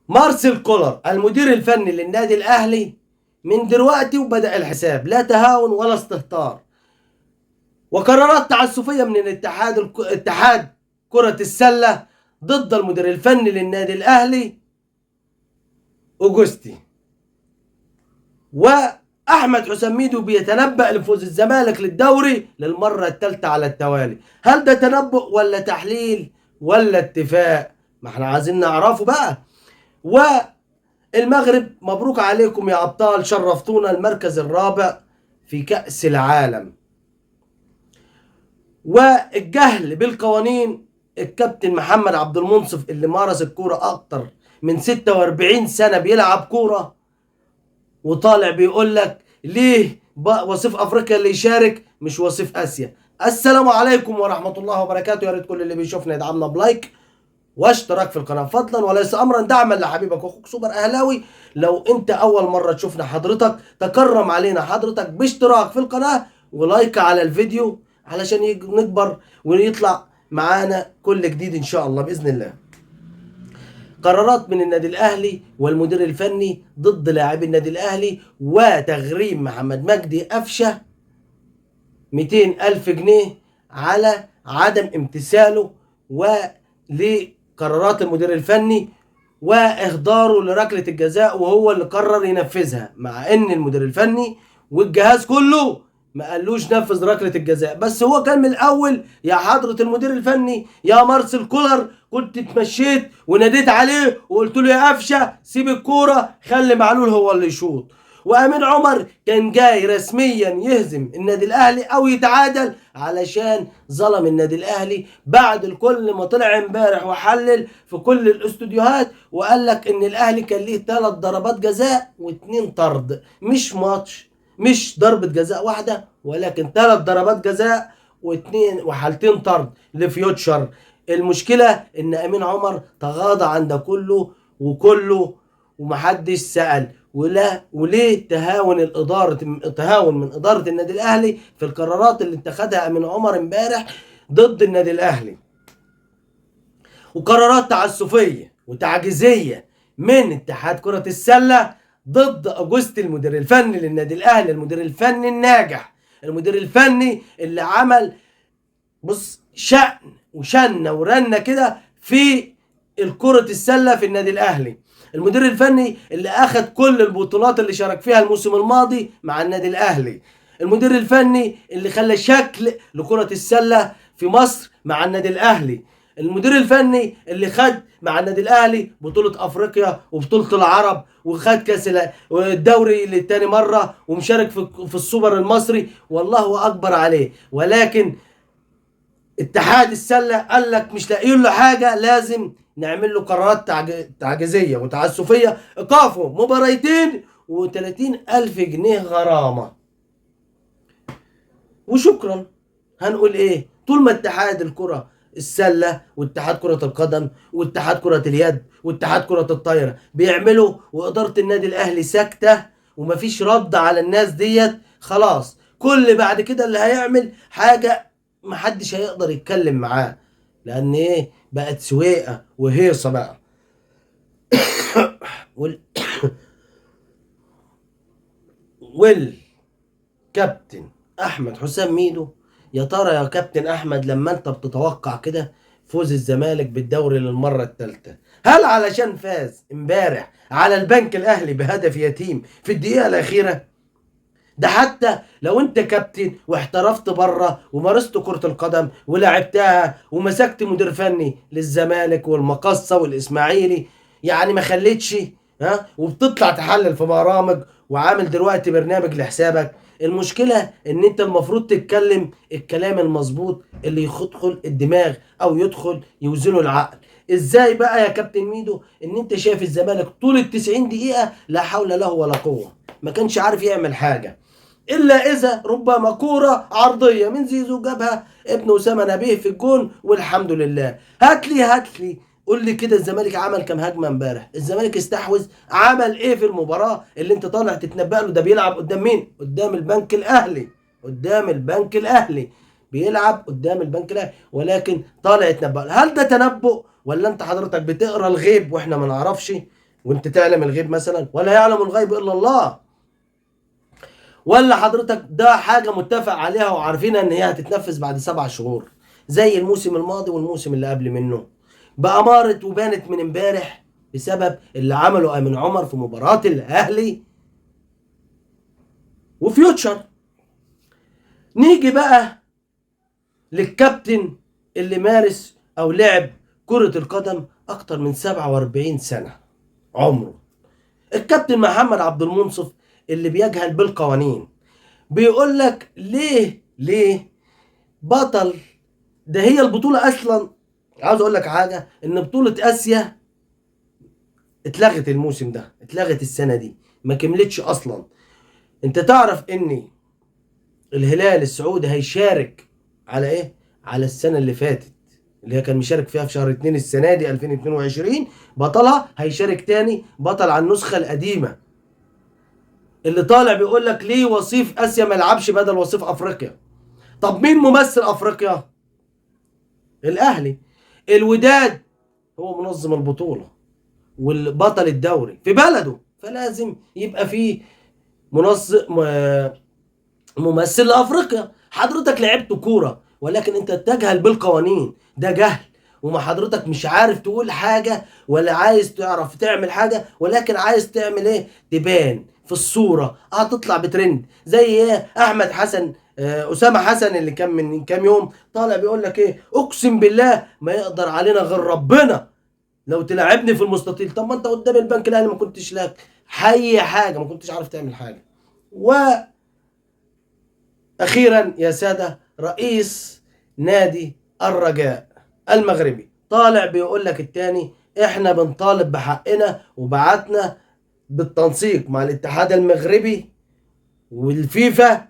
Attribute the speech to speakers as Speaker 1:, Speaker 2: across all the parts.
Speaker 1: مارسيل كولر المدير الفني للنادي الاهلي من دلوقتي وبدأ الحساب، لا تهاون ولا استهتار. وقرارات تعسفية من اتحاد كرة السلة ضد المدير الفني للنادي الاهلي اوجستي. واحمد حسام ميدو بيتنبأ لفوز الزمالك للدوري للمرة الثالثة على التوالي. هل ده تنبؤ ولا تحليل ولا اتفاق؟ ما احنا عايزين نعرفه بقى. والمغرب مبروك عليكم يا ابطال، شرفتونا المركز الرابع في كأس العالم. والجهل بالقوانين، الكابتن محمد عبد المنصف اللي مارس الكورة اكتر من 46 سنة بيلعب كورة، وطالع بيقول لك ليه وصيف افريقيا اللي يشارك مش وصيف اسيا. السلام عليكم ورحمة الله وبركاته. يا ريت كل اللي بيشوفنا يدعمنا بلايك واشتراك في القناة فضلا وليس امرا، دعما لحبيبك واخوك سوبر اهلاوي. لو انت اول مرة تشوفنا حضرتك تكرم علينا حضرتك باشتراك في القناة ولايك على الفيديو علشان نكبر ويطلع معانا كل جديد ان شاء الله باذن الله. قرارات من النادي الاهلي والمدير الفني ضد لاعبي النادي الاهلي وتغريم محمد مجدي قفشه 200,000 جنيه على عدم امتثاله ولقرارات المدير الفني واهداره لركله الجزاء، وهو اللي قرر ينفذها، مع ان المدير الفني والجهاز كله ما قالوش نفذ ركله الجزاء. بس هو كان من الاول يا حضره المدير الفني يا مارسيل كولر كنت اتمشيت وناديت عليه وقلت له يا قفشه سيب الكوره خلي معلول هو اللي يشوط. وامين عمر كان جاي رسميا يهزم النادي الاهلي او يتعادل علشان ظلم النادي الاهلي، بعد الكل ما طلع امبارح وحلل في كل الاستوديوهات وقال لك ان الاهلي كان ليه 3 ضربات جزاء و2 طرد، مش ماتش، مش ضربة جزاء واحدة ولكن 3 ضربات جزاء وحالتين طرد لفيوتشر. المشكلة ان امين عمر تغاضى عن ده كله ومحدش سأل وليه تهاون من إدارة النادي الأهلي في القرارات اللي اتخذها أمين عمر امبارح ضد النادي الأهلي. وقرارات تعسفية وتعجيزية من اتحاد كرة السلة ضد أوجستي المدير الفني للنادي الأهلي، المدير الفني الناجح، المدير الفني اللي عمل شأن وشنة ورنة كده في الكرة السلة في النادي الأهلي، المدير الفني اللي أخذ كل البطولات اللي شارك فيها الموسم الماضي مع النادي الأهلي، المدير الفني اللي خلى شكل لكرة السلة في مصر مع النادي الأهلي، المدير الفني اللي خد مع النادي الأهلي بطولة أفريقيا وبطولة العرب وخد كاس الدوري لتاني مرة ومشارك في السوبر المصري، والله أكبر عليه. ولكن اتحاد السلة قال لك مش لاقيين له حاجة، لازم نعمل له قرارات تعجيزية وتعسفية، ايقافه مباريتين و30,000 جنيه غرامة. وشكرا، هنقول ايه؟ طول ما اتحاد الكرة السلة واتحاد كرة القدم واتحاد كرة اليد واتحاد كرة الطايرة بيعملوا وإدارة النادي الأهلي ساكتة ومفيش رد على الناس ديت، خلاص كل بعد كده اللي هيعمل حاجة محدش هيقدر يتكلم معاه، لأن ايه؟ بقت سويقة وهيصة بقى. والكابتن أحمد حسام ميدو، يا ترى يا كابتن احمد لما انت بتتوقع كده فوز الزمالك بالدوري للمره الثالثه، هل علشان فاز امبارح على البنك الاهلي بهدف يتيم في الدقيقه الاخيره؟ ده حتى لو انت كابتن واحترفت بره ومارست كره القدم ولعبتها ومسكت مدير فني للزمالك والمقصه والاسماعيلي، يعني ما خليتش وبتطلع تحلل في برامج وعامل دلوقتي برنامج لحسابك، المشكلة ان انت المفروض تتكلم الكلام المظبوط اللي يدخل الدماغ او يدخل يوزنه العقل. ازاي بقى يا كابتن ميدو ان انت شايف الزمالك طول ال90 دقيقة لا حول له ولا قوة، ما كانش عارف يعمل حاجة الا اذا ربما كورة عرضية من زيزو جابها ابن اسامة نبيه في الجون والحمد لله. هات لي قول لي كده الزمالك عمل كام هجمه امبارح؟ الزمالك استحوذ، عمل ايه في المباراه اللي انت طالع تتنبأ له؟ ده بيلعب قدام مين؟ قدام البنك الاهلي، بيلعب قدام البنك الاهلي، ولكن طالع يتنبأ له. هل ده تنبؤ ولا انت حضرتك بتقرا الغيب واحنا ما نعرفش؟ وانت تعلم الغيب مثلا؟ ولا يعلم الغيب الا الله؟ ولا حضرتك ده حاجة متفق عليها وعارفينها ان هي هتتنفذ بعد 7 شهور زي الموسم الماضي والموسم اللي قبل منه؟ بأمارة وبانت من امبارح بسبب اللي عمله أمين عمر في مباراة الأهلي وفيوتشر. نيجي بقى للكابتن اللي مارس أو لعب كرة القدم أكتر من 47 سنة عمره، الكابتن محمد عبد المنصف، اللي بيجهل بالقوانين. بيقول لك ليه بطل؟ ده هي البطولة أصلا، عاوز أقول لك حاجة، إن بطولة آسيا اتلغت الموسم ده، اتلغت السنة دي، ما كملتش أصلا. أنت تعرف إن الهلال السعودي هيشارك على إيه؟ على السنة اللي فاتت اللي هي كان مشارك فيها في شهر 2 السنة دي 2022، بطلها هيشارك تاني بطل على النسخة القديمة. اللي طالع بيقول لك ليه وصيف آسيا ما يلعبش بدل وصيف أفريقيا؟ طب مين ممثل أفريقيا؟ الأهلي. الوداد هو منظم البطولة والبطل الدوري في بلده، فلازم يبقى فيه منظم ممثل لافريقيا. حضرتك لعبت كوره ولكن انت تجهل بالقوانين، ده جهل. وما حضرتك مش عارف تقول حاجه ولا عايز تعرف تعمل حاجه، ولكن عايز تعمل ايه؟ تبان في الصوره، هتطلع بترند زي ايه؟ احمد حسن، اسامه حسن اللي كان من كام يوم طالع بيقول لك ايه؟ اقسم بالله ما يقدر علينا غير ربنا لو تلعبني في المستطيل. طب ما انت قدام البنك الاهلي ما كنتش لك اي حاجه، ما كنتش عارف تعمل حاجه. واخيرا يا ساده، رئيس نادي الرجاء المغربي طالع بيقول لك التاني احنا بنطالب بحقنا، وبعتنا بالتنسيق مع الاتحاد المغربي والفيفا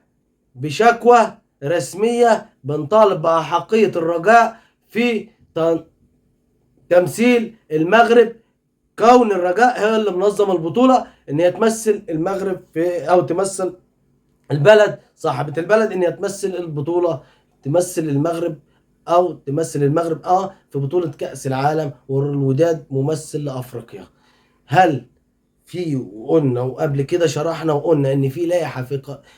Speaker 1: بشكوى رسميه بنطالب بأحقية الرجاء في تمثيل المغرب، كون الرجاء هي اللي منظم البطولة، ان هي تمثل المغرب في، او تمثل البلد صاحبة البلد ان هي تمثل البطولة، تمثل المغرب او تمثل المغرب في بطولة كأس العالم، والوداد ممثل لأفريقيا. هل في، وقلنا وقبل كده شرحنا وقلنا ان في لائحة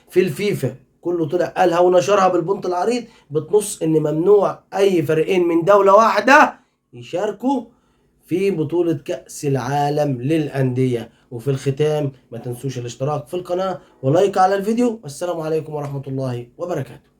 Speaker 1: في الفيفا كله طلع قالها ونشرها بالبنط العريض بتنص ان ممنوع اي فريقين من دولة واحدة يشاركوا في بطولة كأس العالم للأندية. وفي الختام ما تنسوش الاشتراك في القناة ولايك على الفيديو، والسلام عليكم ورحمة الله وبركاته.